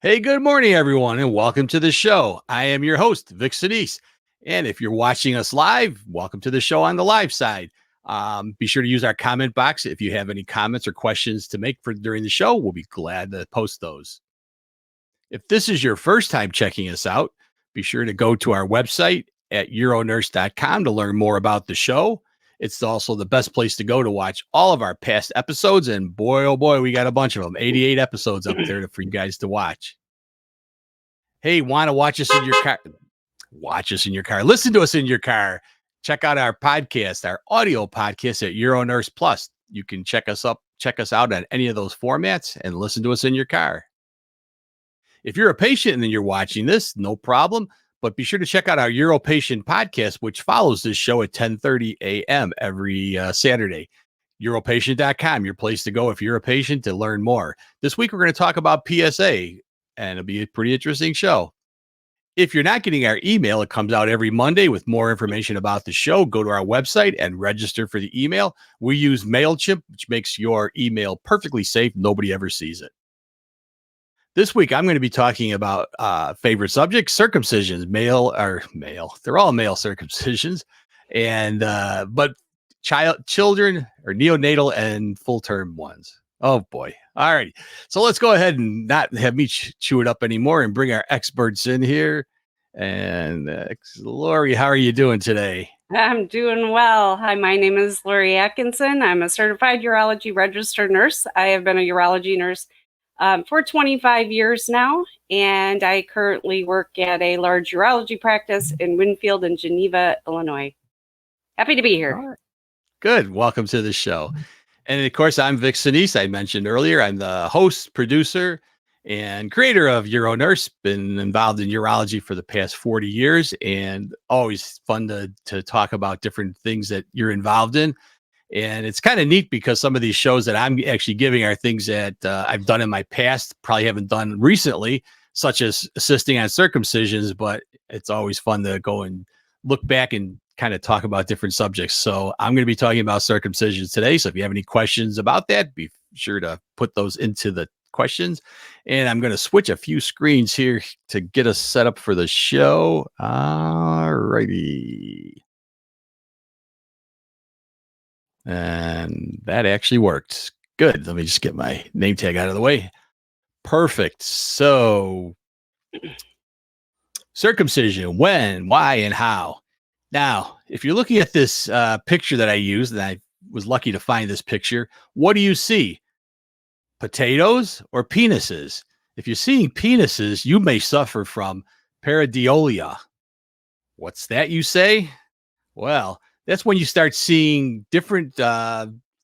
Hey, good morning, everyone, and welcome to the show. I am your host, Vic Sinise. And if you're watching us live, welcome to the show on the live side. Be sure to use our comment box if you have any comments or questions to make for during the show. We'll be glad to post those. If this is your first time checking us out, be sure to go to our website at euronurse.com to learn more about the show. It's also the best place to go to watch all of our past episodes. And boy, oh boy, we got a bunch of them, 88 episodes up there for you guys to watch. Hey, want to watch us in your car? Watch us in your car. Listen to us in your car. Check out our podcast, our audio podcast at Euronurse Plus. You can check us out on any of those formats and listen to us in your car. If you're a patient and you're watching this, no problem. But be sure to check out our Europatient podcast, which follows this show at 10:30 a.m. every Saturday. Europatient.com, your place to go if you're a patient to learn more. This week, we're going to talk about PSA, and it'll be a pretty interesting show. If you're not getting our email, it comes out every Monday with more information about the show. Go to our website and register for the email. We use MailChimp, which makes your email perfectly safe. Nobody ever sees it. This week, I'm going to be talking about favorite subjects, circumcisions, male. They're all male circumcisions, and but children or neonatal and full-term ones. Oh boy. All right. So let's go ahead and not have me chew it up anymore and bring our experts in here. And Lori, how are you doing today? I'm doing well. Hi, my name is Lori Atkinson. I'm a certified urology registered nurse. I have been a urology nurse for 25 years now, and I currently work at a large urology practice in Winfield and Geneva, Illinois. Happy to be here. All right. Good. Welcome to the show. And of course, I'm Vic Sinise. I mentioned earlier, I'm the host, producer, and creator of EuroNurse. Been involved in urology for the past 40 years, and always fun to talk about different things that you're involved in. And it's kind of neat because some of these shows that I'm actually giving are things that I've done in my past, probably haven't done recently, such as assisting on circumcisions, but it's always fun to go and look back and kind of talk about different subjects. So I'm going to be talking about circumcisions today. So if you have any questions about that, be sure to put those into the questions. And I'm going to switch a few screens here to get us set up for the show. All righty. And that actually worked. Good. Let me just get my name tag out of the way. Perfect. So circumcision, when, why, and how. Now, if you're looking at this picture that I used, and I was lucky to find this picture, what do you see? Potatoes or penises? If you're seeing penises, you may suffer from pareidolia. What's that, you say? Well, that's when you start seeing different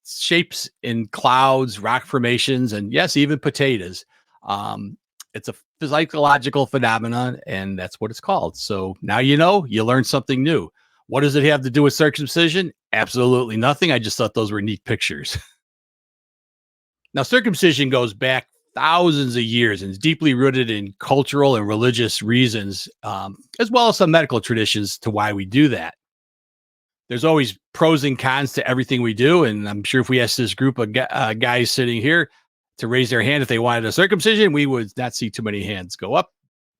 shapes in clouds, rock formations, and yes, even potatoes. It's a psychological phenomenon, and that's what it's called. So now you know, you learned something new. What does it have to do with circumcision? Absolutely nothing. I just thought those were neat pictures. Now, circumcision goes back thousands of years and is deeply rooted in cultural and religious reasons, as well as some medical traditions to why we do that. There's always pros and cons to everything we do. And I'm sure if we asked this group of guys sitting here to raise their hand if they wanted a circumcision, we would not see too many hands go up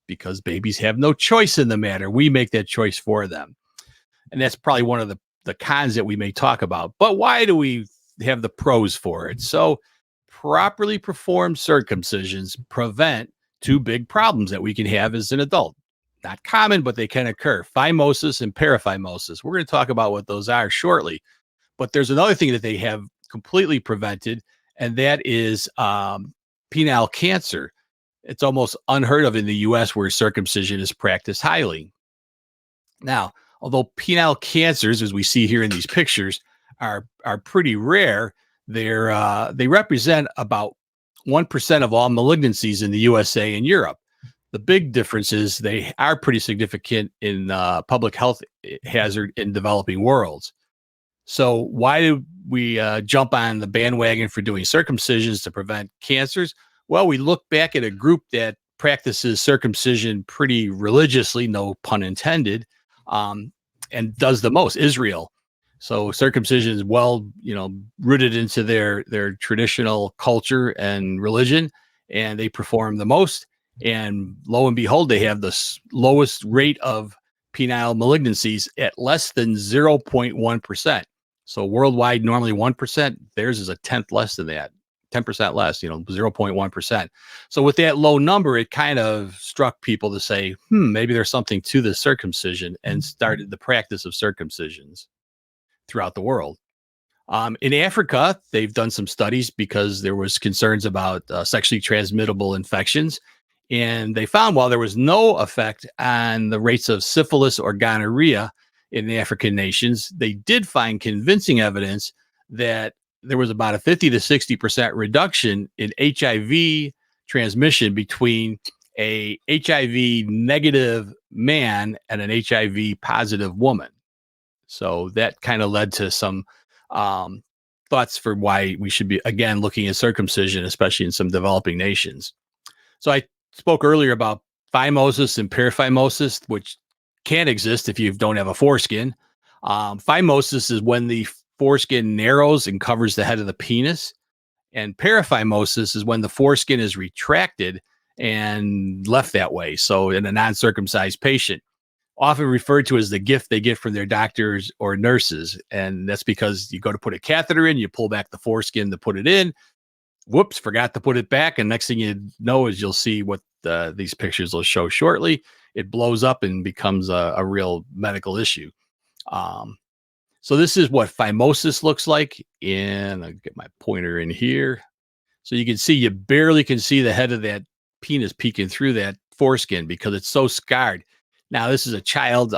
because babies have no choice in the matter. We make that choice for them. And that's probably one of the cons that we may talk about. But why do we have the pros for it? So properly performed circumcisions prevent two big problems that we can have as an adult. Not common, but they can occur. Phimosis and paraphimosis. We're going to talk about what those are shortly. But there's another thing that they have completely prevented, and that is penile cancer. It's almost unheard of in the U.S. where circumcision is practiced highly. Now, although penile cancers, as we see here in these pictures, are pretty rare, they represent about 1% of all malignancies in the USA and Europe. The big difference is they are pretty significant in public health hazard in developing worlds. So why do we jump on the bandwagon for doing circumcisions to prevent cancers? Well, we look back at a group that practices circumcision pretty religiously, no pun intended, and does the most, Israel. So circumcision is well, rooted into their traditional culture and religion, and they perform the most. And lo and behold, they have the lowest rate of penile malignancies at less than 0.1%. So worldwide, normally 1%, theirs is a tenth less than that, 10% less, 0.1%. So with that low number, it kind of struck people to say, maybe there's something to this circumcision, and started the practice of circumcisions throughout the world. In Africa, they've done some studies because there was concerns about sexually transmittable infections. And they found while there was no effect on the rates of syphilis or gonorrhea in the African nations, they did find convincing evidence that there was about a 50 to 60% reduction in HIV transmission between a HIV negative man and an HIV positive woman. So that kind of led to some thoughts for why we should be, again, looking at circumcision, especially in some developing nations. So I spoke earlier about phimosis and paraphimosis, which can exist if you don't have a foreskin. Phimosis is when the foreskin narrows and covers the head of the penis. And paraphimosis is when the foreskin is retracted and left that way. So in a non-circumcised patient, often referred to as the gift they get from their doctors or nurses. And that's because you go to put a catheter in, you pull back the foreskin to put it in. Whoops, forgot to put it back. And next thing you know is you'll see what these pictures will show shortly. It blows up and becomes a real medical issue. So this is what phimosis looks like. And I'll get my pointer in here. So you can see, you barely can see the head of that penis peeking through that foreskin because it's so scarred. Now, this is a child.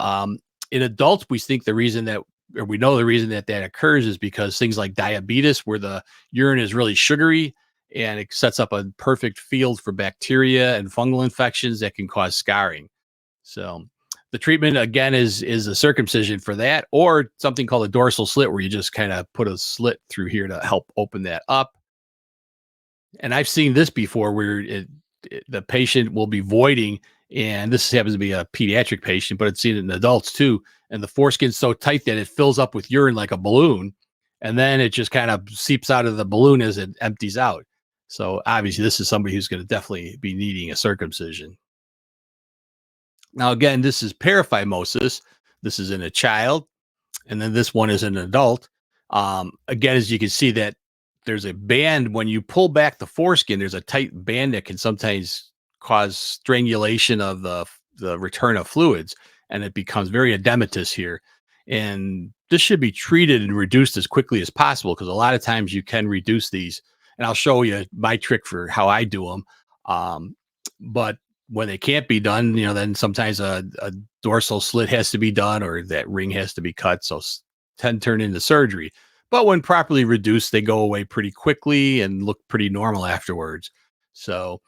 In adults, we think the reason that, or we know the reason that that occurs is because things like diabetes, where the urine is really sugary and it sets up a perfect field for bacteria and fungal infections that can cause scarring. So the treatment, again, is a circumcision for that, or something called a dorsal slit, where you just kind of put a slit through here to help open that up. And I've seen this before where the patient will be voiding, and this happens to be a pediatric patient, but it's seen in adults too. And the foreskin's so tight that it fills up with urine like a balloon, and then it just kind of seeps out of the balloon as it empties out. So obviously, this is somebody who's going to definitely be needing a circumcision. Now, again, this is paraphimosis. This is in a child, and then this one is an adult. Again, as you can see, that there's a band when you pull back the foreskin. There's a tight band that can sometimes cause strangulation of the return of fluids, and it becomes very edematous here. And this should be treated and reduced as quickly as possible, because a lot of times you can reduce these. And I'll show you my trick for how I do them. But when they can't be done, then sometimes a dorsal slit has to be done, or that ring has to be cut. So tend to turn into surgery. But when properly reduced, they go away pretty quickly and look pretty normal afterwards. So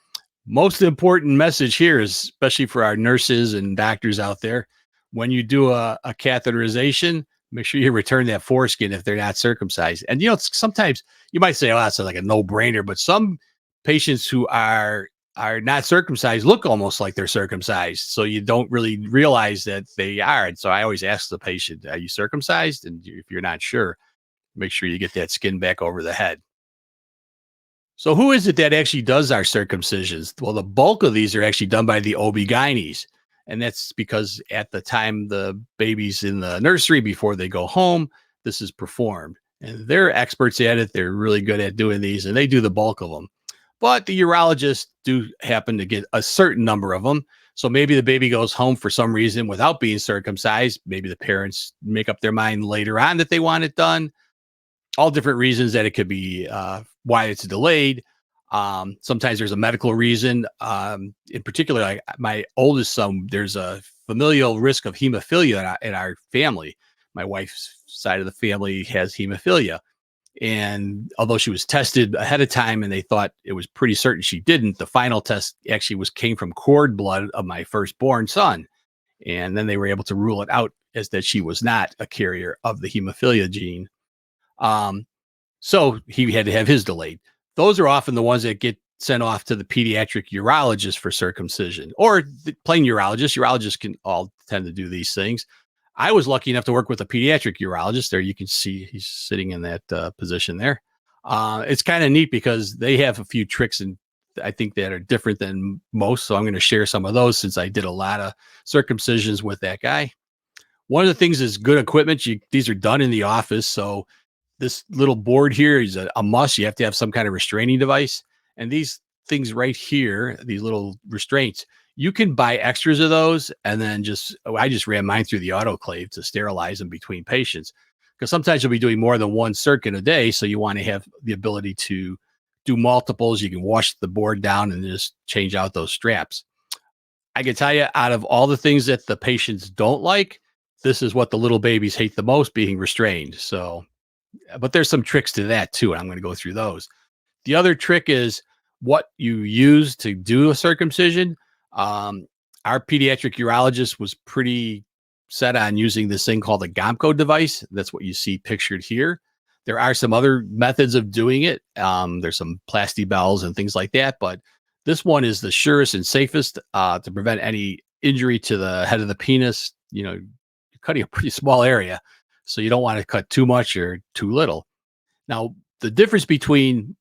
most important message here is, especially for our nurses and doctors out there, when you do a catheterization, make sure you return that foreskin if they're not circumcised. And, sometimes you might say, oh, that's like a no-brainer, but some patients who are not circumcised look almost like they're circumcised. So you don't really realize that they are. And so I always ask the patient, are you circumcised? And if you're not sure, make sure you get that skin back over the head. So who is it that actually does our circumcisions? Well, the bulk of these are actually done by the OB-GYNs. And that's because at the time the baby's in the nursery, before they go home, this is performed. And they're experts at it. They're really good at doing these, and they do the bulk of them. But the urologists do happen to get a certain number of them. So maybe the baby goes home for some reason without being circumcised. Maybe the parents make up their mind later on that they want it done. All different reasons that it could be why it's delayed. Sometimes there's a medical reason. In particular, like my oldest son, there's a familial risk of hemophilia in our family. My wife's side of the family has hemophilia. And although she was tested ahead of time and they thought it was pretty certain she didn't, the final test actually came from cord blood of my firstborn son. And then they were able to rule it out as that she was not a carrier of the hemophilia gene. So he had to have his delayed. Those are often the ones that get sent off to the pediatric urologist for circumcision, or the plain urologist. Urologists can all tend to do these things. I was lucky enough to work with a pediatric urologist. There you can see he's sitting in that position there. It's kind of neat because they have a few tricks and I think that are different than most. So I'm going to share some of those since I did a lot of circumcisions with that guy. One of the things is good equipment. These are done in the office. So this little board here is a must. You have to have some kind of restraining device. And these things right here, these little restraints, you can buy extras of those. And then I just ran mine through the autoclave to sterilize them between patients. Because sometimes you'll be doing more than one circuit a day. So you want to have the ability to do multiples. You can wash the board down and just change out those straps. I can tell you, out of all the things that the patients don't like, this is what the little babies hate the most, being restrained. So, but there's some tricks to that too, and I'm going to go through those. The other trick is what you use to do a circumcision. Our pediatric urologist was pretty set on using this thing called a Gomco device. That's what you see pictured here. There are some other methods of doing it. There's some Plastibells and things like that, but this one is the surest and safest to prevent any injury to the head of the penis. You know, you're cutting a pretty small area, so you don't want to cut too much or too little. Now, the difference between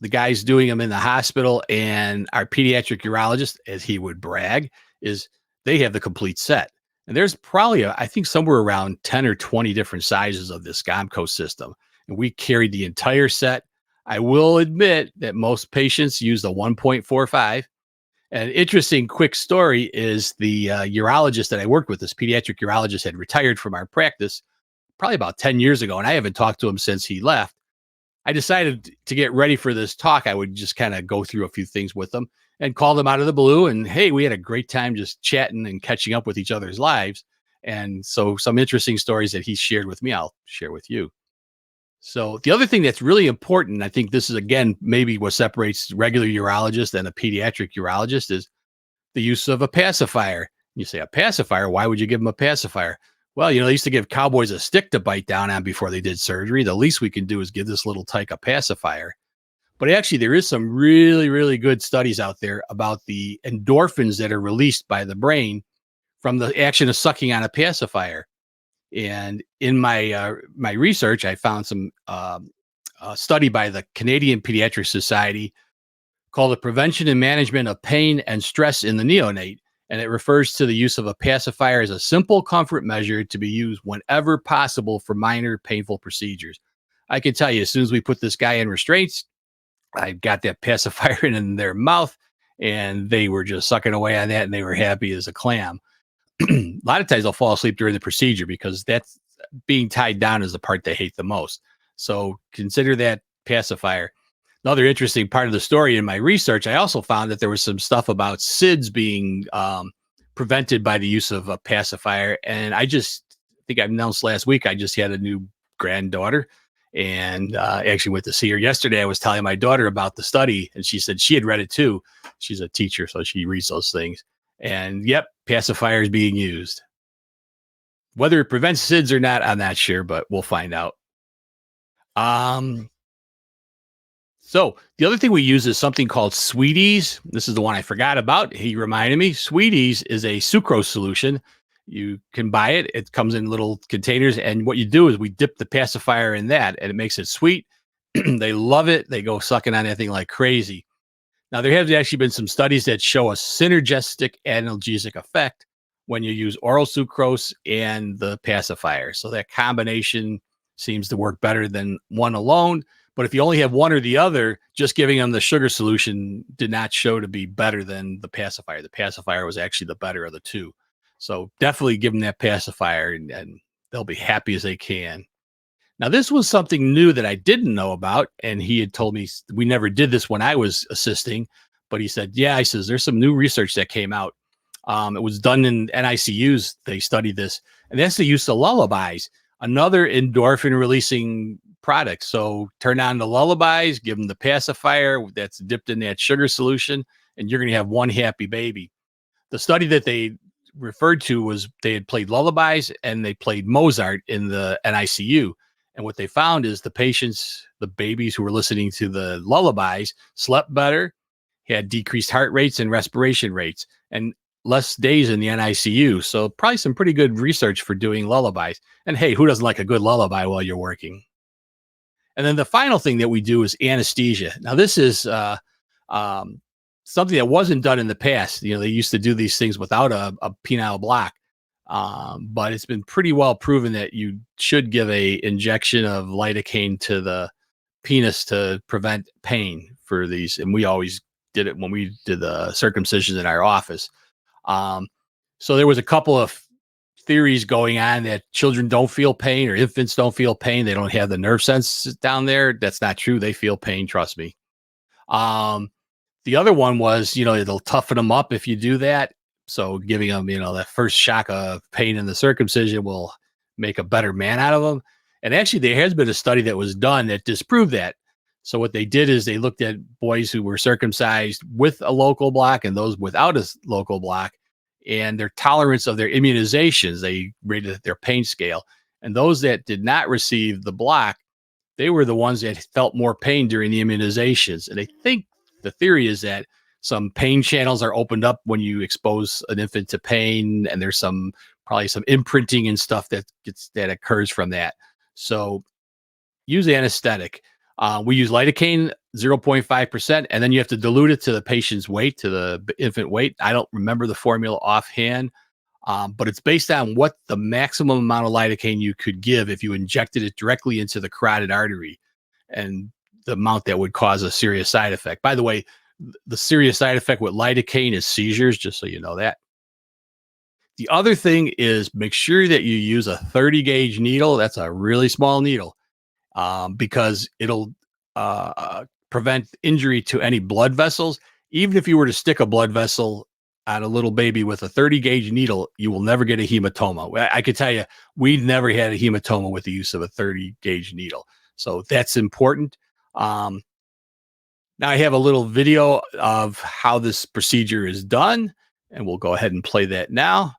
the guys doing them in the hospital and our pediatric urologist, as he would brag, is they have the complete set. And there's probably, I think, somewhere around 10 or 20 different sizes of this Gomco system. And we carried the entire set. I will admit that most patients use the 1.45. An interesting quick story is the urologist that I worked with, this pediatric urologist, had retired from our practice probably about 10 years ago. And I haven't talked to him since he left. I decided to get ready for this talk. I would just kind of go through a few things with them and call them out of the blue. And hey, we had a great time just chatting and catching up with each other's lives. And so some interesting stories that he shared with me, I'll share with you. So the other thing that's really important, I think this is, again, maybe what separates regular urologist and a pediatric urologist, is the use of a pacifier. You say, a pacifier? Why would you give them a pacifier? Well, they used to give cowboys a stick to bite down on before they did surgery. The least we can do is give this little tyke a pacifier. But actually, there is some really, really good studies out there about the endorphins that are released by the brain from the action of sucking on a pacifier. And in my my research, I found some study by the Canadian Pediatric Society called the Prevention and Management of Pain and Stress in the Neonate. And it refers to the use of a pacifier as a simple comfort measure to be used whenever possible for minor painful procedures. I can tell you, as soon as we put this guy in restraints, I got that pacifier in their mouth, and they were just sucking away on that, and they were happy as a clam. A lot of times they'll fall asleep during the procedure because that's being tied down is the part they hate the most. So consider that pacifier. Another interesting part of the story in my research, I also found that there was some stuff about SIDS being prevented by the use of a pacifier. And I think I announced last week, I just had a new granddaughter, and actually went to see her yesterday. I was telling my daughter about the study, and she said she had read it too. She's a teacher, so she reads those things. And yep, pacifier is being used. Whether it prevents SIDS or not, I'm not sure, but we'll find out. So the other thing we use is something called Sweeties. This is the one I forgot about. He reminded me. Sweeties is a sucrose solution. You can buy it. It comes in little containers. And what you do is we dip the pacifier in that, and it makes it sweet. They love it. They go sucking on that thing like crazy. Now, there have actually been some studies that show a synergistic analgesic effect when you use oral sucrose and the pacifier. So that combination seems to work better than one alone. But if you only have one or the other, just giving them the sugar solution did not show to be better than the pacifier. The pacifier was actually the better of the two. So definitely give them that pacifier, and they'll be happy as they can. Now, this was something new that I didn't know about, and he had told me we never did this when I was assisting, but he said, yeah, he says, there's some new research that came out. It was done in NICUs. They studied this, and that's the use of lullabies, another endorphin releasing product. So turn on the lullabies, give them the pacifier that's dipped in that sugar solution, and you're going to have one happy baby. The study that they referred to was they had played lullabies and they played Mozart in the NICU. And what they found is the patients, the babies who were listening to the lullabies, slept better, had decreased heart rates and respiration rates, and less days in the NICU. So probably some pretty good research for doing lullabies. And hey, who doesn't like a good lullaby while you're working? And then the final thing that we do is anesthesia. Now, this is Um, Something that wasn't done in the past. They used to do these things without a penile block. But it's been pretty well proven that you should give a injection of lidocaine to the penis to prevent pain for these. And we always did it when we did the circumcision in our office. Um, so there was a couple of theories going on that children don't feel pain or infants don't feel pain. They don't have the nerve sense down there. That's not true. They feel pain. Trust me. Um, the other one was, it'll toughen them up if you do that. So giving them, that first shock of pain in the circumcision will make a better man out of them. And actually, there has been a study that was done that disproved that. So what they did is they looked at boys who were circumcised with a local block and those without a local block and their tolerance of their immunizations. They rated their pain scale. And those that did not receive the block, they were the ones that felt more pain during the immunizations. And they think the theory is that some pain channels are opened up when you expose an infant to pain, and there's probably some imprinting and stuff that occurs from that. So use anesthetic. We use lidocaine 0.5%, and then you have to dilute it to the patient's weight, to the infant weight. I don't remember the formula offhand, but it's based on what the maximum amount of lidocaine you could give if you injected it directly into the carotid artery, and the amount that would cause a serious side effect. By the way, the serious side effect with lidocaine is seizures, just so you know that. The other thing is make sure that you use a 30 gauge needle. That's a really small needle, because it'll prevent injury to any blood vessels. Even if you were to stick a blood vessel on a little baby with a 30 gauge needle, you will never get a hematoma. I could tell you, we never had a hematoma with the use of a 30 gauge needle. So that's important. Now I have a little video of how this procedure is done, and we'll go ahead and play that now.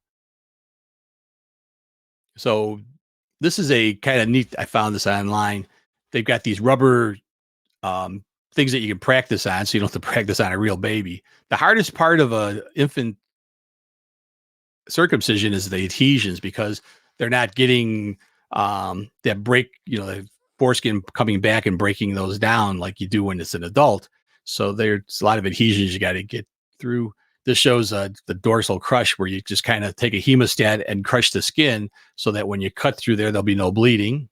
So this is a kind of neat, I found this online. They've got these rubber things that you can practice on, so you don't have to practice on a real baby. The hardest part of a infant circumcision is the adhesions, because they're not getting that break, the foreskin coming back and breaking those down like you do when it's an adult. So there's a lot of adhesions you got to get through. This shows the dorsal crush, where you just kind of take a hemostat and crush the skin so that when you cut through there, there'll be no bleeding.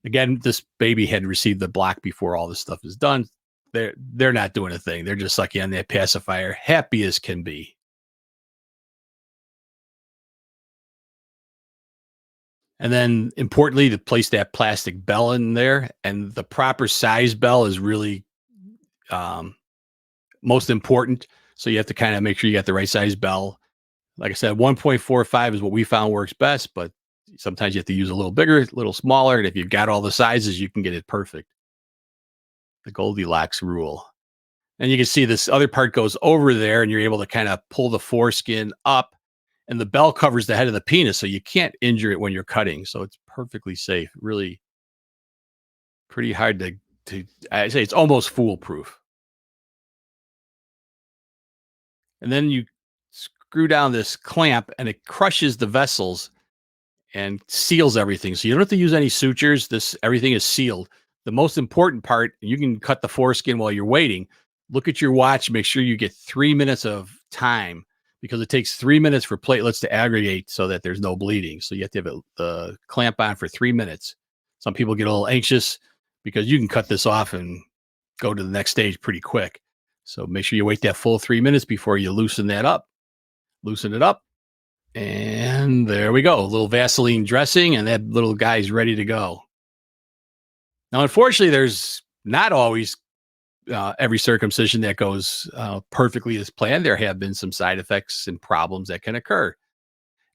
Again, this baby had received the block before all this stuff is done. They're not doing a thing. They're just sucking on that pacifier, happy as can be. And then importantly, to place that plastic bell in there, and the proper size bell is really most important. So you have to kind of make sure you got the right size bell. Like I said, 1.45 is what we found works best, but sometimes you have to use a little bigger, a little smaller. And if you've got all the sizes, you can get it perfect. The Goldilocks rule. And you can see this other part goes over there, and you're able to kind of pull the foreskin up, and the bell covers the head of the penis, so you can't injure it when you're cutting. So it's perfectly safe. Really pretty hard to I say it's almost foolproof. And then you screw down this clamp, and it crushes the vessels and seals everything. So you don't have to use any sutures. Everything is sealed. The most important part, you can cut the foreskin while you're waiting. Look at your watch, make sure you get 3 minutes of time, because it takes 3 minutes for platelets to aggregate so that there's no bleeding. So you have to have the clamp on for 3 minutes. Some people get a little anxious because you can cut this off and go to the next stage pretty quick. So make sure you wait that full 3 minutes before you loosen that up. Loosen it up. And there we go. A little Vaseline dressing, and that little guy's ready to go. Now, unfortunately, there's not always every circumcision that goes perfectly as planned. There have been some side effects and problems that can occur.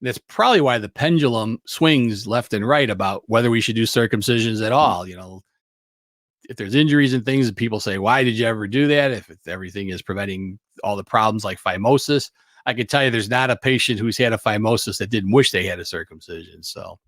And that's probably why the pendulum swings left and right about whether we should do circumcisions at all. If there's injuries and things, and people say, why did you ever do that? If everything is preventing all the problems like phimosis, I can tell you there's not a patient who's had a phimosis that didn't wish they had a circumcision. So,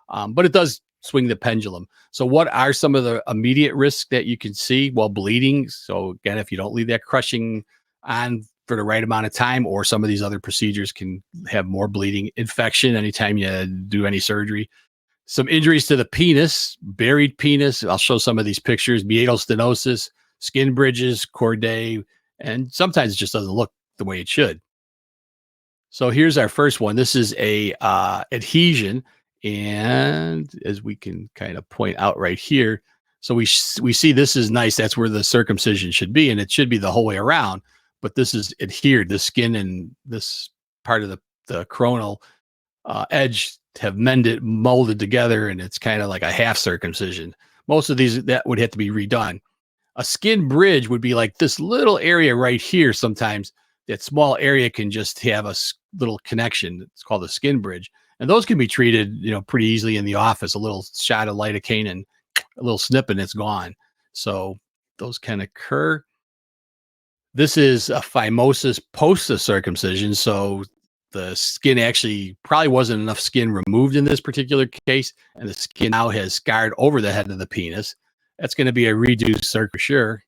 but it does swing the pendulum. So what are some of the immediate risks that you can see while bleeding? So again, if you don't leave that crushing on for the right amount of time, or some of these other procedures can have more bleeding, infection anytime you do any surgery. Some injuries to the penis, buried penis. I'll show some of these pictures. Meatal stenosis, skin bridges, cordae, and sometimes it just doesn't look the way it should. So here's our first one. This is a adhesion, and as we can kind of point out right here, so we see this is nice. That's where the circumcision should be, and it should be the whole way around. But this is adhered. The skin and this part of the coronal edge have molded together, and it's kind of like a half circumcision. Most of these that would have to be redone. A skin bridge would be like this little area right here. Sometimes that small area can just have a little connection. It's called a skin bridge, and those can be treated, pretty easily in the office. A little shot of lidocaine and a little snip, and it's gone. So those can occur. This is a phimosis post the circumcision. So the skin actually probably wasn't enough skin removed in this particular case, and the skin now has scarred over the head of the penis. That's going to be a reduced circumcision.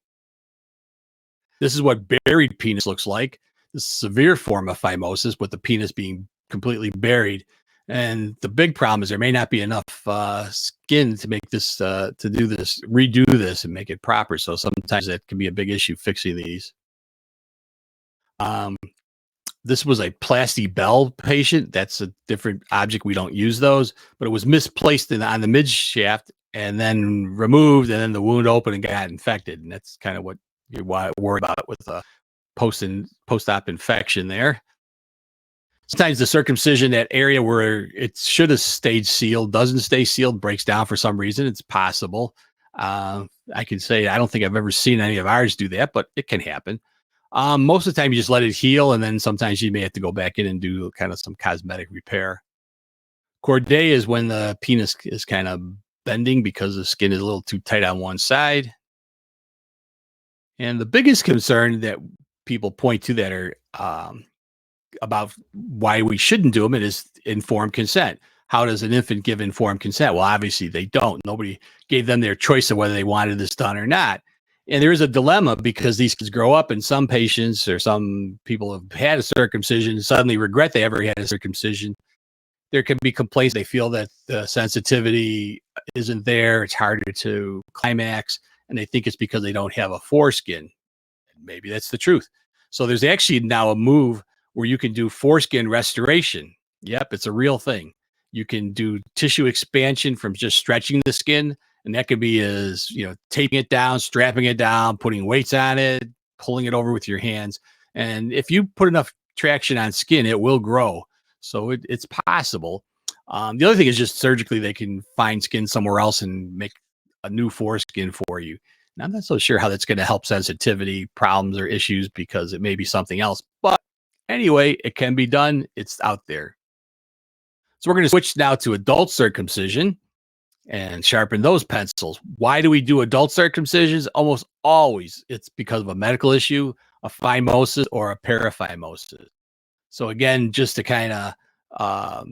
This is what buried penis looks like. This is a severe form of phimosis with the penis being completely buried. And the big problem is there may not be enough skin to make this, to do this, redo this and make it proper. So sometimes that can be a big issue fixing these. This was a Plasti-Bell patient. That's a different object. We don't use those, but it was misplaced on the mid shaft and then removed, and then the wound opened and got infected. And that's kind of what you worry about with a post-op infection there. Sometimes the circumcision, that area where it should have stayed sealed, doesn't stay sealed, breaks down for some reason. It's possible. I can say I don't think I've ever seen any of ours do that, but it can happen. Most of the time you just let it heal, and then sometimes you may have to go back in and do kind of some cosmetic repair. Cordae is when the penis is kind of bending because the skin is a little too tight on one side. And the biggest concern that people point to that are about why we shouldn't do them is informed consent. How does an infant give informed consent? Well, obviously they don't. Nobody gave them their choice of whether they wanted this done or not. And there is a dilemma because these kids grow up, and some patients or some people have had a circumcision and suddenly regret they ever had a circumcision. There can be complaints. They feel that the sensitivity isn't there. It's harder to climax, and they think it's because they don't have a foreskin. Maybe that's the truth. So there's actually now a move where you can do foreskin restoration. Yep, it's a real thing. You can do tissue expansion from just stretching the skin. And that could be as, taping it down, strapping it down, putting weights on it, pulling it over with your hands. And if you put enough traction on skin, it will grow. So it's possible. The other thing is just surgically, they can find skin somewhere else and make a new foreskin for you. And I'm not so sure how that's going to help sensitivity problems or issues because it may be something else. But anyway, it can be done. It's out there. So we're going to switch now to adult circumcision and sharpen those pencils. Why do we do adult circumcisions? Almost always it's because of a medical issue, a phimosis, or a paraphimosis. So again, just to kind of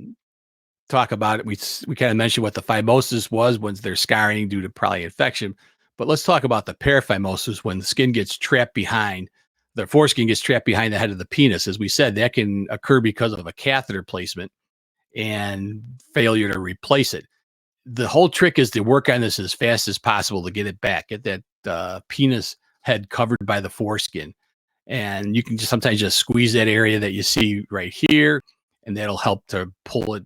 talk about it, we kind of mentioned what the phimosis was when there's scarring due to probably infection. But let's talk about the paraphimosis when the skin gets trapped behind, the foreskin gets trapped behind the head of the penis. As we said, that can occur because of a catheter placement and failure to replace it. The whole trick is to work on this as fast as possible to get it back, get that penis head covered by the foreskin. And you can sometimes just squeeze that area that you see right here, and that'll help to pull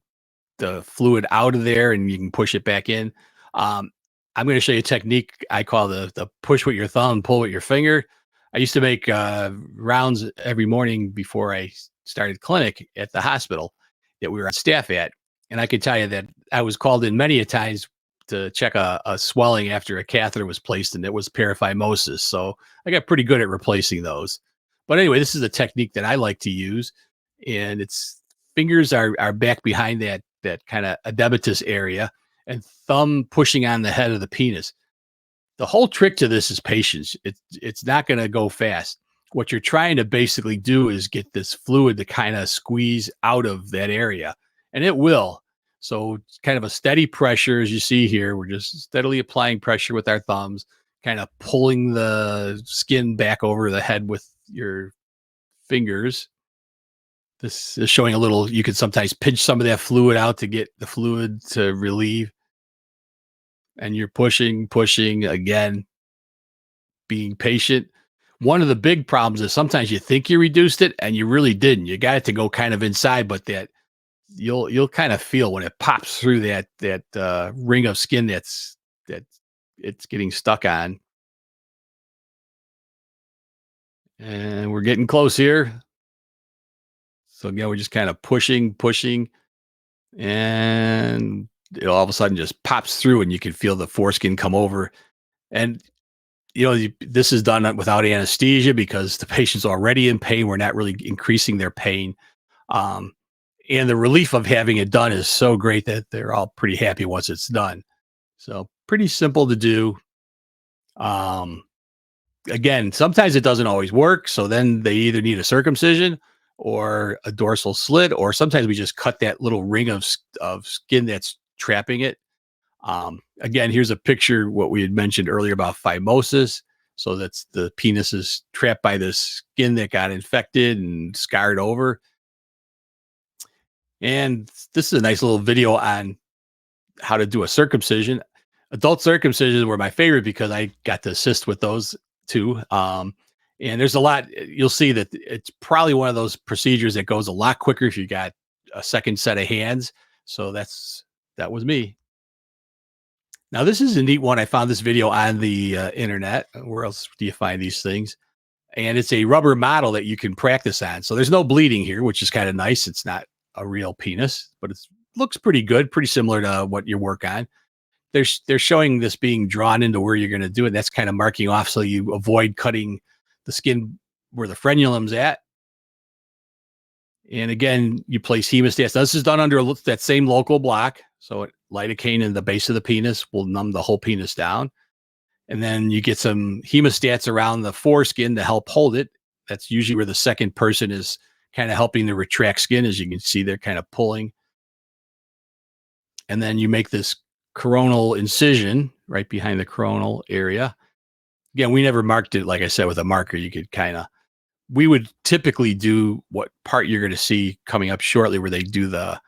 the fluid out of there, and you can push it back in. I'm going to show you a technique I call the push with your thumb, pull with your finger. I used to make rounds every morning before I started clinic at the hospital that we were on staff at. And I can tell you that I was called in many a times to check a swelling after a catheter was placed, and it was paraphimosis. So I got pretty good at replacing those. But anyway, this is a technique that I like to use, and its fingers are back behind that kind of edematous area, and thumb pushing on the head of the penis. The whole trick to this is patience. It's not going to go fast. What you're trying to basically do is get this fluid to kind of squeeze out of that area. And it will. So it's kind of a steady pressure, as you see here. We're just steadily applying pressure with our thumbs, kind of pulling the skin back over the head with your fingers. This is showing a little, you can sometimes pinch some of that fluid out to get the fluid to relieve. And you're pushing again. being patient. One of the big problems is sometimes you think you reduced it and you really didn't. You got it to go kind of inside, but that you'll kind of feel when it pops through that ring of skin that it's getting stuck on. And we're getting close here. So again, we're just kind of pushing, and it all of a sudden just pops through, and you can feel the foreskin come over. And this is done without anesthesia because the patient's already in pain. We're not really increasing their pain. Um, and the relief of having it done is so great that they're all pretty happy once it's done. So pretty simple to do. Um, Again, sometimes it doesn't always work. So then they either need a circumcision or a dorsal slit, or sometimes we just cut that little ring of skin that's trapping it. Again, here's a picture, what we had mentioned earlier about phimosis. So that's the penis is trapped by this skin that got infected and scarred over. And this is a nice little video on how to do a circumcision. Adult circumcisions were my favorite because I got to assist with those too. And there's a lot, you'll see that it's probably one of those procedures that goes a lot quicker if you got a second set of hands. So that was me. Now, this is a neat one. I found this video on the internet. Where else do you find these things? And it's a rubber model that you can practice on. So there's no bleeding here, which is kind of nice. It's not a real penis, but it looks pretty good, pretty similar to what you work on. They're showing this being drawn into where you're going to do it. That's kind of marking off so you avoid cutting the skin where the frenulum's at. And again, you place hemostats. Now, this is done under that same local block. So lidocaine in the base of the penis will numb the whole penis down. And then you get some hemostats around the foreskin to help hold it. That's usually where the second person is kind of helping to retract skin. As you can see, they're kind of pulling. And then you make this coronal incision right behind the coronal area. Again, we never marked it, like I said, with a marker. You could we would typically do what part you're going to see coming up shortly, where they do the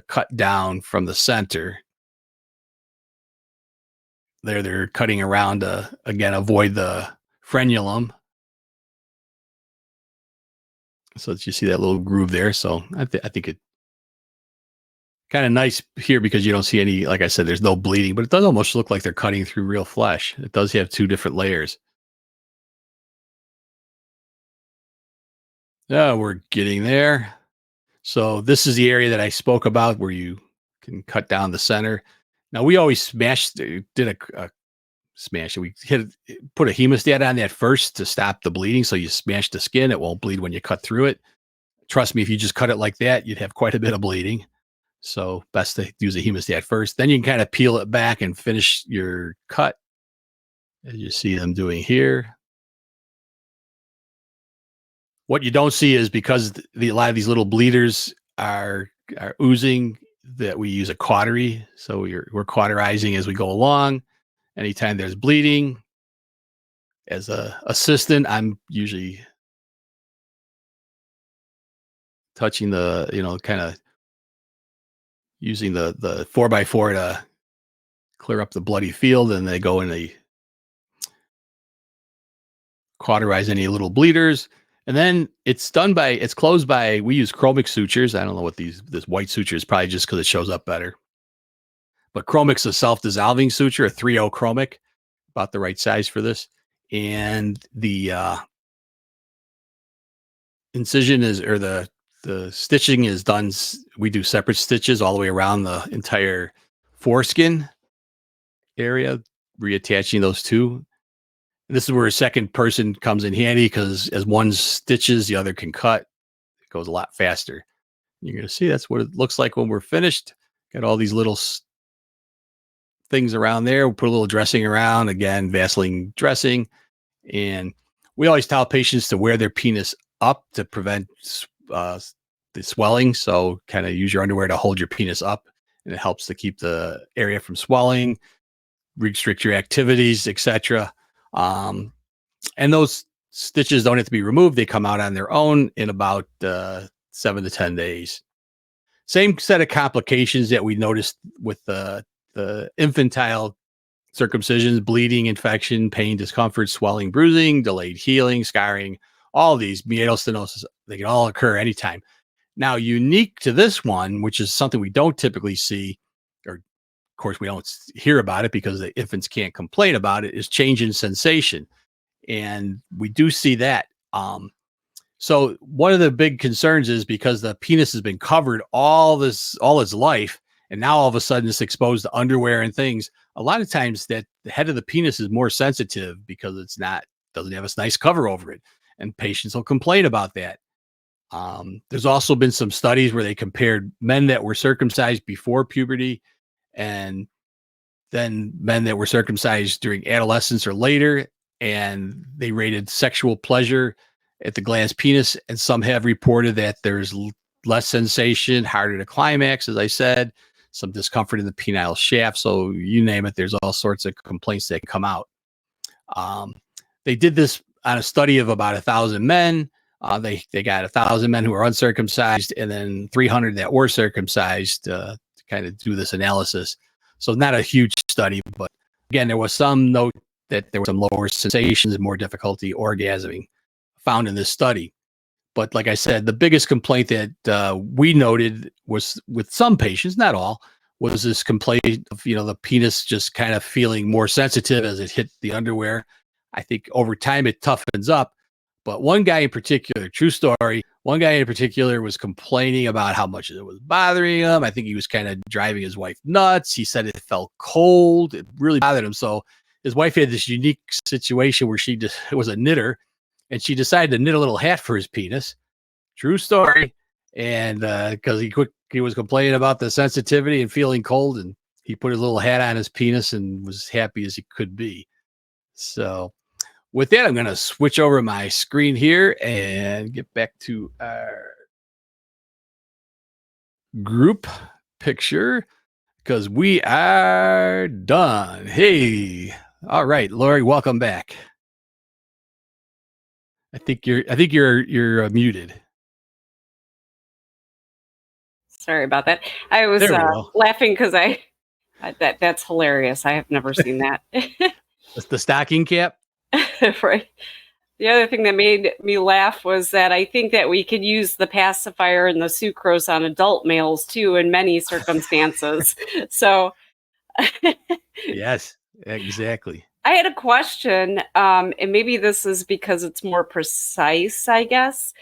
cut down from the center. They're cutting around to, again, avoid the frenulum. So that you see that little groove there. So I think it kind of nice here because you don't see any, like I said, there's no bleeding, but it does almost look like they're cutting through real flesh. It does have two different layers. Yeah, we're getting there. So this is the area that I spoke about where you can cut down the center. Now we always did a smash it. Put a hemostat on that first to stop the bleeding. So you smash the skin, it won't bleed when you cut through it. Trust me, if you just cut it like that, you'd have quite a bit of bleeding. So best to use a hemostat first. Then you can kind of peel it back and finish your cut, as you see them doing here. What you don't see is because a lot of these little bleeders are oozing, that we use a cautery. So we're cauterizing as we go along. Anytime there's bleeding, as a assistant, I'm usually touching kind of using the 4x4 to clear up the bloody field, and they go and they cauterize any little bleeders. And then it's closed by, we use chromic sutures. I don't know what this white suture is, probably just because it shows up better. But chromic's a self-dissolving suture, a 3/0 chromic, about the right size for this. And the incision the stitching is done. We do separate stitches all the way around the entire foreskin area, reattaching those two. And this is where a second person comes in handy because as one stitches, the other can cut. It goes a lot faster. You're going to see that's what it looks like when we're finished. Got all these little things around there. We'll put a little dressing around, again, Vaseline dressing. And we always tell patients to wear their penis up to prevent the swelling. So kind of use your underwear to hold your penis up, and it helps to keep the area from swelling, restrict your activities, etc. And those stitches don't have to be removed. They come out on their own in about 7 to 10 days. Same set of complications that we noticed with the infantile circumcisions, bleeding, infection, pain, discomfort, swelling, bruising, delayed healing, scarring, all these meatal stenosis, they can all occur anytime. Now, unique to this one, which is something we don't typically see, or of course we don't hear about it because the infants can't complain about it, is change in sensation. And we do see that. So one of the big concerns is because the penis has been covered all its life, and now all of a sudden it's exposed to underwear and things. A lot of times that the head of the penis is more sensitive because doesn't have a nice cover over it, and patients will complain about that. There's also been some studies where they compared men that were circumcised before puberty and then men that were circumcised during adolescence or later, and they rated sexual pleasure at the glans penis, and some have reported that there's less sensation, harder to climax, as I said, some discomfort in the penile shaft. So you name it, there's all sorts of complaints that come out. They did this on a study of about 1,000 men. They got 1,000 men who were uncircumcised and then 300 that were circumcised to kind of do this analysis. So not a huge study, but again, there was some note that there were some lower sensations and more difficulty orgasming found in this study. But like I said, the biggest complaint that we noted was with some patients, not all, was this complaint of, the penis just kind of feeling more sensitive as it hit the underwear. I think over time it toughens up. But one guy in particular, true story, was complaining about how much it was bothering him. I think he was kind of driving his wife nuts. He said it felt cold. It really bothered him. So his wife had this unique situation where she just was a knitter, and she decided to knit a little hat for his penis. True story. And because he was complaining about the sensitivity and feeling cold, and he put his little hat on his penis and was happy as he could be. So with that, I'm going to switch over my screen here and get back to our group picture because we are done. Hey, all right, Lori, welcome back. I think you're muted. Sorry about that. I was laughing because that's hilarious. I have never seen that. That's the stocking cap. Right. The other thing that made me laugh was that I think that we could use the pacifier and the sucrose on adult males too in many circumstances. So yes, exactly. I had a question, and maybe this is because it's more precise, I guess.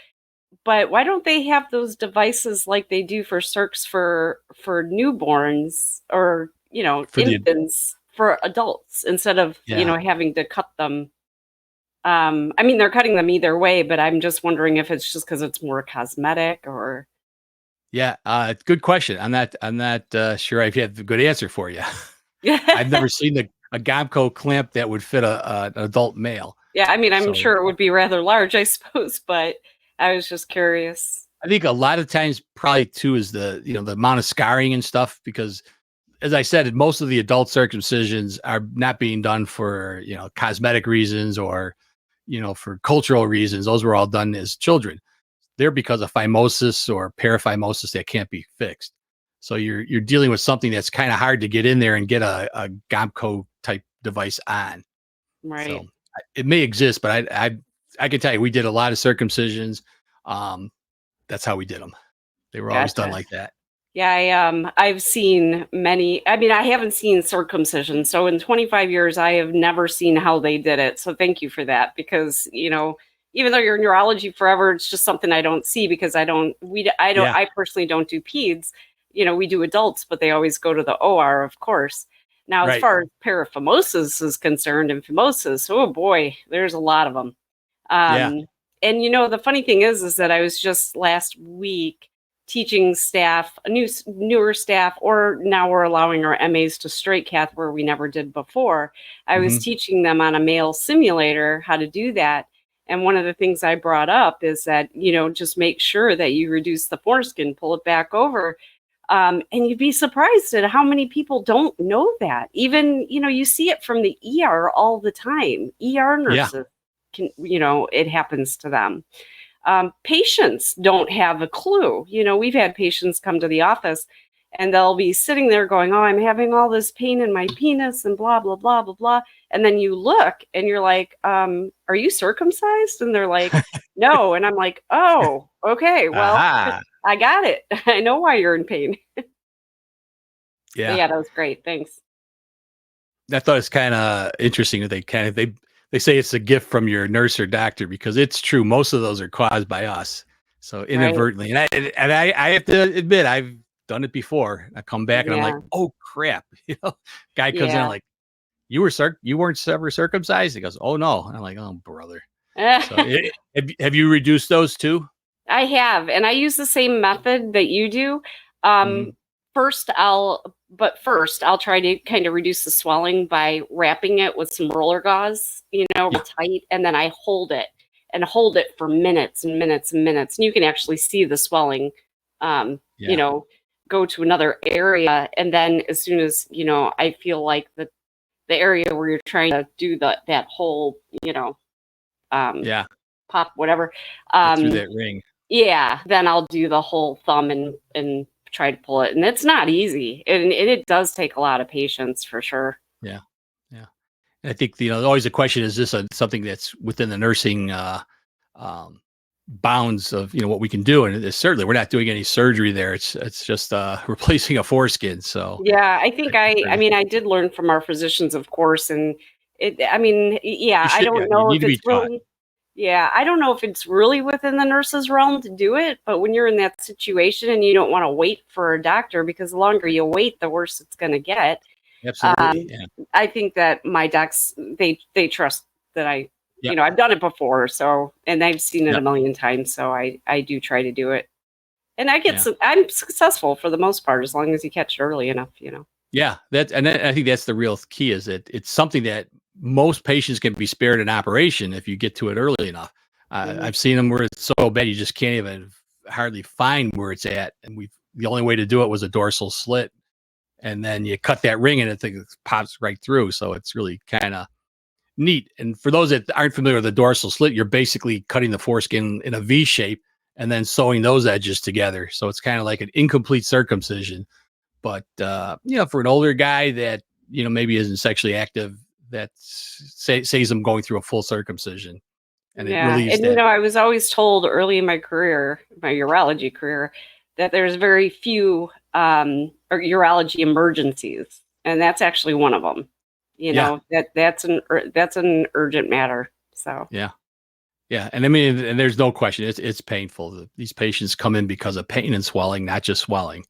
But why don't they have those devices like they do for circs for newborns or infants for adults instead of having to cut them? I mean, they're cutting them either way, but I'm just wondering if it's just because it's more cosmetic or. Yeah, good question. I'm not sure I have a good answer for you. I've never seen a Gomco clamp that would fit an adult male. Yeah, I mean, I'm sure it would be rather large, I suppose, but I was just curious. I think a lot of times probably too is the amount of scarring and stuff, because as I said, most of the adult circumcisions are not being done for, cosmetic reasons or, for cultural reasons. Those were all done as children. They're because of phimosis or paraphimosis that can't be fixed. So you're dealing with something that's kind of hard to get in there and get a Gomco type device on. Right. So it may exist, but I can tell you, we did a lot of circumcisions. That's how we did them. They were always done like that. Yeah, I've seen many. I mean, I haven't seen circumcision. So in 25 years, I have never seen how they did it. So thank you for that, because even though you're in urology forever, it's just something I don't see because I personally don't do peds. We do adults, but they always go to the OR, of course. Now, as far as paraphimosis is concerned and phimosis, oh boy, there's a lot of them. And the funny thing is that I was just last week teaching staff, newer staff, or now we're allowing our MAs to straight cath where we never did before. I was teaching them on a male simulator how to do that. And one of the things I brought up is that, just make sure that you reduce the foreskin, pull it back over. And you'd be surprised at how many people don't know that. Even, you see it from the ER all the time. ER nurses can, it happens to them. Patients don't have a clue. We've had patients come to the office and they'll be sitting there going, "Oh, I'm having all this pain in my penis and blah blah blah blah blah." And then you look and you're like, "Are you circumcised?" And they're like, "No." And I'm like, "Oh, okay. Well, Aha. I got it. I know why you're in pain." But Yeah. yeah, that was great. Thanks. I thought it's kind of interesting that they say it's a gift from your nurse or doctor, because it's true. Most of those are caused by us. So Right. inadvertently, and I have to admit, I've done it before. I come back and I'm like, Yeah. oh crap, guy comes in Yeah. like, you weren't ever circumcised. He goes, oh no, and I'm like, oh brother. So have you reduced those too? I have, and I use the same method that you do. Um, Mhm. first I'll try to kind of reduce the swelling by wrapping it with some roller gauze, real Yeah, tight, and then I hold it for minutes and minutes and minutes, and you can actually see the swelling, um, you yeah, know, go to another area, and then as soon as I feel like the area where you're trying to do that whole, um, yeah. pop, whatever. Get through Um, that ring. yeah, then I'll do the whole thumb and try to pull it, and it's not easy, and it does take a lot of patience for sure. Yeah, yeah. And I think always the question is this something that's within the nursing um, bounds of what we can do, and certainly we're not doing any surgery there. It's just replacing a foreskin. So Yeah, I think I I- mean, I did learn from our physicians, of course, and I mean, you yeah, I should, yeah, don't you know need if to be it's taught. really yeah, I don't know if it's really within the nurse's realm to do it, but when you're in that situation and you don't wanna wait for a doctor because the longer you wait, the worse it's gonna get. Absolutely, Um, yeah, I think that my docs, they trust that yeah, I've done it before, so, and I've seen it yeah, a million times, so I do try to do it. And yeah, I'm successful for the most part as long as you catch it early enough. yeah. I think that's the real key, is that it's something that most patients can be spared an operation if you get to it early enough. Mhm. I've seen them where it's so bad you just can't even hardly find where it's at, and the only way to do it was a dorsal slit, and then you cut that ring and it pops right through. So it's really kind of neat. And for those that aren't familiar with the dorsal slit, you're basically cutting the foreskin in a V shape and then sewing those edges together. So it's kind of like an incomplete circumcision. But for an older guy that maybe isn't sexually active, that saves them going through a full circumcision, and it Yeah, relieves and that. I was always told early in my career, my urology career, that there's very few urology emergencies, and that's actually one of them. Yeah, That's an urgent matter. So, yeah, yeah. And I mean, and there's no question, it's painful. These patients come in because of pain and swelling, not just swelling.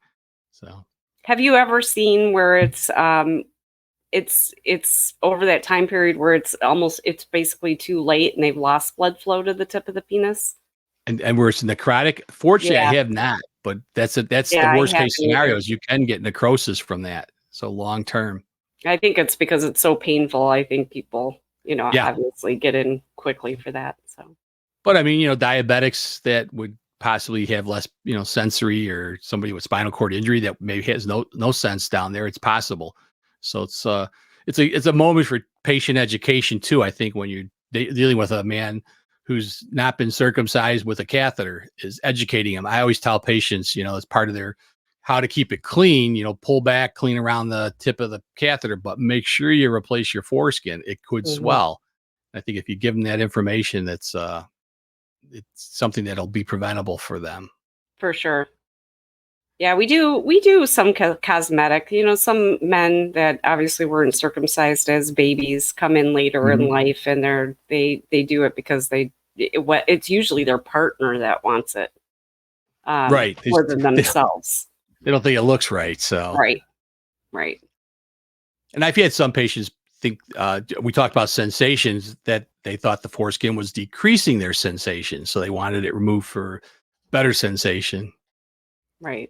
So. have you ever seen where it's over that time period where it's basically too late and they've lost blood flow to the tip of the penis? And where it's necrotic, fortunately, I Yeah, have not, but that's the yeah, I worst haven't case either. scenarios. You can get necrosis from that, so long term. I think it's because it's so painful. I think people, Yeah, obviously get in quickly for that. So, but I mean, diabetics that would possibly have less, sensory, or somebody with spinal cord injury that maybe has no sense down there, it's possible. So it's a moment for patient education too. I think when you're dealing with a man who's not been circumcised with a catheter, is educating him. I always tell patients, as part of their how to keep it clean, pull back, clean around the tip of the catheter, but make sure you replace your foreskin. It could mhm, swell. I think if you give them that information, it's something that'll be preventable for them. for sure. Yeah, we do some cosmetic. Some men that obviously weren't circumcised as babies come in later in Mhm. life, and they do it because it's usually their partner that wants it, Right. more than themselves. They don't think it looks right. So, Right, right. and I've had some patients think, we talked about sensations, that they thought the foreskin was decreasing their sensation. So they wanted it removed for better sensation. Right.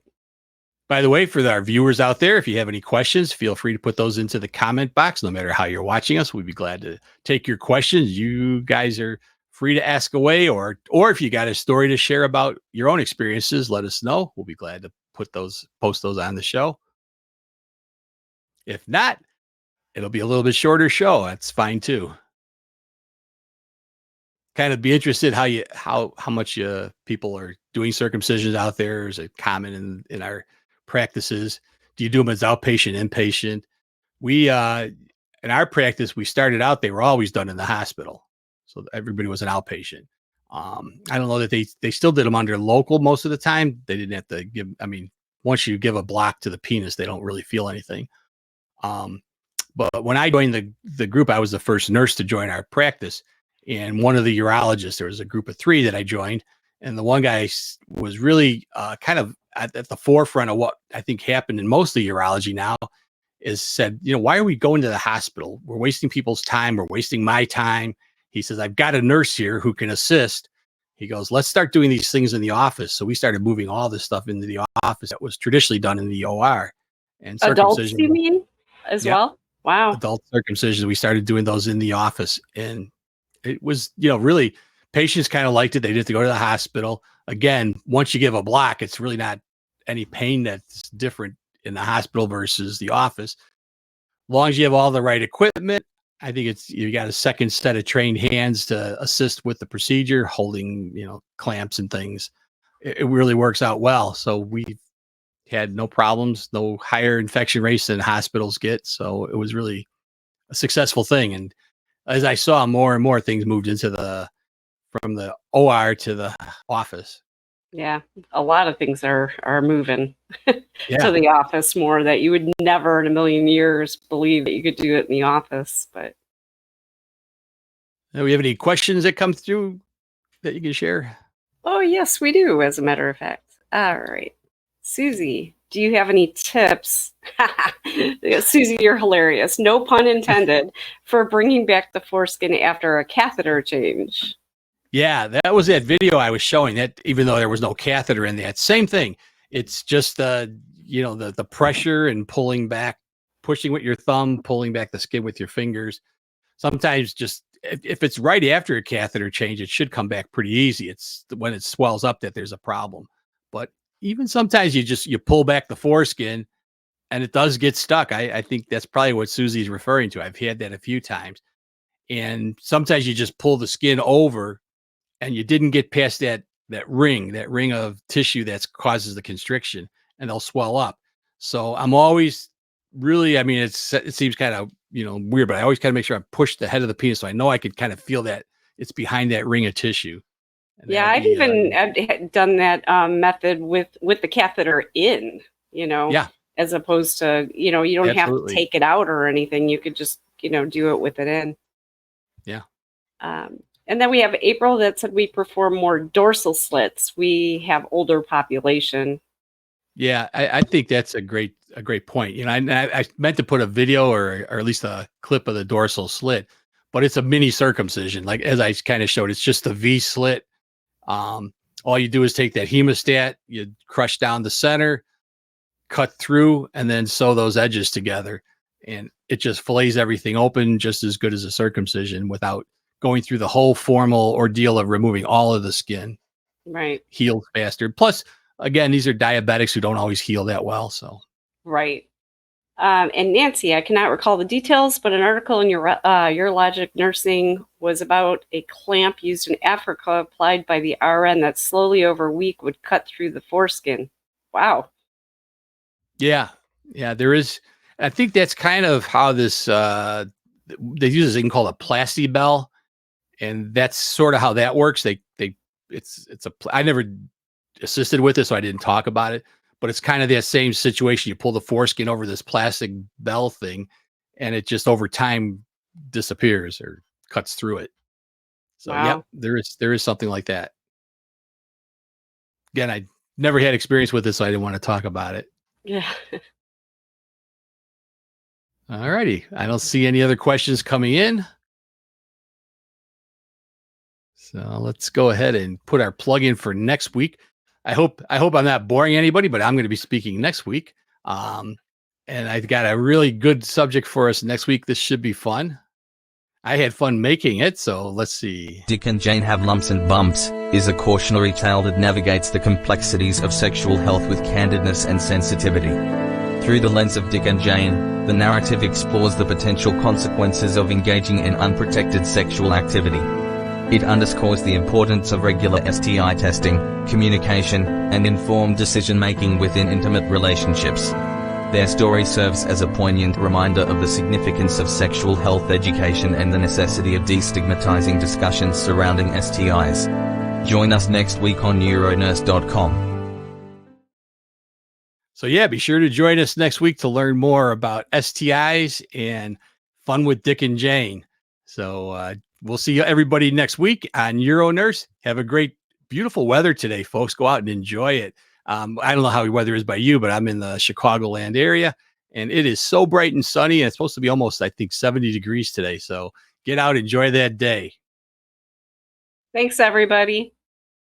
By the way, for our viewers out there, if you have any questions, feel free to put those into the comment box. No matter how you're watching us, we'd be glad to take your questions. You guys are free to ask away, or if you got a story to share about your own experiences, let us know. We'll be glad to post those on the show. If not, it'll be a little bit shorter show. That's fine too. Kind of be interested how much people are doing circumcisions out there. Is it common in our practices. Do you do them as outpatient, inpatient? We, in our practice, we started out, they were always done in the hospital. So everybody was an outpatient. I don't know that they still did them under local most of the time. They didn't have to give, I mean, once you give a block to the penis, they don't really feel anything. But when I joined the group, I was the first nurse to join our practice. And one of the urologists, there was a group of 3 that I joined. And the one guy was really kind of at the forefront of what I think happened in most of urology now, is said, why are we going to the hospital? We're wasting people's time. We're wasting my time. He says, I've got a nurse here who can assist. He goes, let's start doing these things in the office. So we started moving all this stuff into the office that was traditionally done in the OR. And adults, you mean, as well? Wow. Adult circumcision. We started doing those in the office. And it was, really, patients kind of liked it. They didn't have to go to the hospital. Again, once you give a block, it's really not any pain that's different in the hospital versus the office. As long as you have all the right equipment, I think you got a second set of trained hands to assist with the procedure, holding, clamps and things. It really works out well. So we've had no problems, no higher infection rates than hospitals get. So it was really a successful thing. And as I saw, more and more things moved from the OR to the office. Yeah, a lot of things are moving to the office more that you would never in a million years believe that you could do it in the office. But do we have any questions that come through that you can share? Oh, yes, we do, as a matter of fact. All right. Susie, do you have any tips? Susie, you're hilarious. No pun intended, for bringing back the foreskin after a catheter change. Yeah, that was that video I was showing, that even though there was no catheter in that, same thing. It's just the pressure and pulling back, pushing with your thumb, pulling back the skin with your fingers. Sometimes just if it's right after a catheter change, it should come back pretty easy. It's when it swells up that there's a problem. But even sometimes you pull back the foreskin and it does get stuck. I think that's probably what Susie's referring to. I've had that a few times. And sometimes you just pull the skin over and you didn't get past that ring of tissue that causes the constriction, and they'll swell up. So I'm always really, it seems kind of, weird, but I always kind of make sure I push the head of the penis so I know I could kind of feel that it's behind that ring of tissue. Yeah, I've even done that method with the catheter in, as opposed to, you don't have to take it out or anything. You could just, do it with it in. Yeah. And then we have April that said we perform more dorsal slits. We have older population. Yeah, I think that's a great point. I meant to put a video or at least a clip of the dorsal slit, but it's a mini circumcision. Like, as I kind of showed, it's just a V slit. All you do is take that hemostat, you crush down the center, cut through, and then sew those edges together. And it just fillets everything open just as good as a circumcision without going through the whole formal ordeal of removing all of the skin. Right. Heals faster. Plus, again, these are diabetics who don't always heal that well. So. Right. And Nancy, I cannot recall the details, but an article in your Urologic Nursing was about a clamp used in Africa applied by the RN that slowly over a week would cut through the foreskin. Wow. Yeah. Yeah, there is. I think that's kind of how this, they use this thing called a plastibell. And that's sort of how that works. I never assisted with it, so I didn't talk about it, but it's kind of that same situation. You pull the foreskin over this plastic bell thing and it just over time disappears or cuts through it. So wow. Yeah, there is something like that. Again, I never had experience with this, so I didn't want to talk about it. Yeah. All righty. I don't see any other questions coming in. So let's go ahead and put our plug in for next week. I hope I'm not boring anybody, but I'm going to be speaking next week. And I've got a really good subject for us next week. This should be fun. I had fun making it, so let's see. Dick and Jane Have Lumps and Bumps is a cautionary tale that navigates the complexities of sexual health with candidness and sensitivity. Through the lens of Dick and Jane, the narrative explores the potential consequences of engaging in unprotected sexual activity. It underscores the importance of regular STI testing, communication, and informed decision-making within intimate relationships. Their story serves as a poignant reminder of the significance of sexual health education and the necessity of destigmatizing discussions surrounding STIs. Join us next week on neuronurse.com. So yeah, be sure to join us next week to learn more about STIs and fun with Dick and Jane. So we'll see everybody next week on Euronurse. Have a great, beautiful weather today, folks. Go out and enjoy it. I don't know how the weather is by you, but I'm in the Chicagoland area, and it is so bright and sunny, and it's supposed to be almost, I think, 70 degrees today. So get out, enjoy that day. Thanks, everybody.